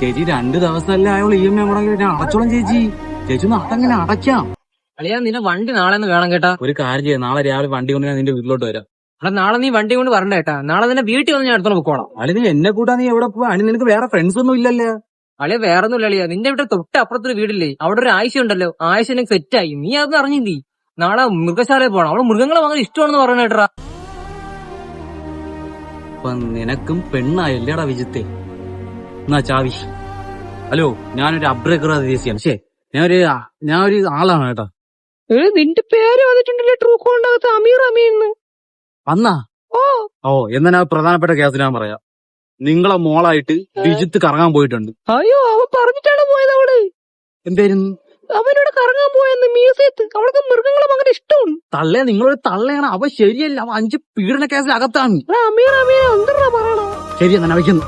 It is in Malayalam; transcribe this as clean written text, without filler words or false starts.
ചേച്ചി 2 ദിവസമല്ലേ ആയോളൂ EMI മുടങ്ങി അടച്ചോളം ചേച്ചി. ചേച്ചി ഒന്ന് അതെങ്ങനെ അടയ്ക്കാം? അളിയാ നിന്റെ വണ്ടി നാളെ വേണം കേട്ടാ. ഒരു കാര്യം ചെയ്യാം, നാളെ രാവിലെ വണ്ടി കൊണ്ട് ഞാൻ നിന്റെ വീട്ടിലോട്ട് വരാം. അവിടെ നാളെ നീ വണ്ടി കൊണ്ട് വരണ്ട കേട്ടാ. നാളെ നിന്നെ വീട്ടിൽ വന്ന് ഞാൻ അടുത്തോളം പൊക്കോളാം. അളി നീ എന്നെ കൂട്ടാ നീ എവിടെ പോവാ? അണി നിനക്ക് വേറെ ഫ്രണ്ട്സ് ഒന്നും ഇല്ലല്ലേ? അളിയ വേറൊന്നുമില്ല അളിയാ. നിന്റെ വീട്ടിൽ തൊട്ട് അപ്പുറത്തൊരു വീടില്ലേ, അവിടെ ഒരു ആയിഷ ഉണ്ടല്ലോ. ആയിഷ എനിക്ക് സെറ്റായി. നീ അതൊന്നും അറിഞ്ഞില്ലേ? നാളെ മൃഗശാലയിൽ പോകണം. അവള് മൃഗങ്ങളെ വാങ്ങാൻ ഇഷ്ടമാണെന്ന് പറഞ്ഞ കേട്ടാ. അപ്പൊ നിനക്കും പെണ്ണായല്ലേടാ വിജിത്തെ? എന്നാ ചാവി. ഹലോ, ഞാനൊരു അബ്രേക്കർ ദേശിയാണ്. ശേ, ഞാനൊരു ആളാണ് കേട്ടാ. നിന്റെ പേര് വന്നിട്ടുണ്ടല്ലോ ട്രൂ കോളിനകത്ത്, അമീർ അമീന്ന്. വന്നാ? ഓ എന്നാ ഞാൻ പ്രധാനപ്പെട്ട കേസ് ഞാൻ പറയാം. നിങ്ങളെ മോളായിട്ട് വിജിത്ത് കറങ്ങാൻ പോയിട്ടുണ്ട്. അയ്യോ, അവൻ പറഞ്ഞിട്ടാണ് പോയത്. അവള് എന്തായിരുന്നു? അവനോട് കറങ്ങാൻ പോയെന്ന് മ്യൂസിയത്ത്. അവൾക്ക് മൃഗങ്ങളെ ഭയങ്കര ഇഷ്ടമാണ്. തള്ളേ, നിങ്ങളൊരു തള്ളയാണ്. അവ ശരിയല്ല, അവ 5 പീഡന കേസിൽ അകത്താണ്. അമീർ അമീർ എന്താ പറയണോ? ശരി എന്നാ വയ്ക്കുന്നു.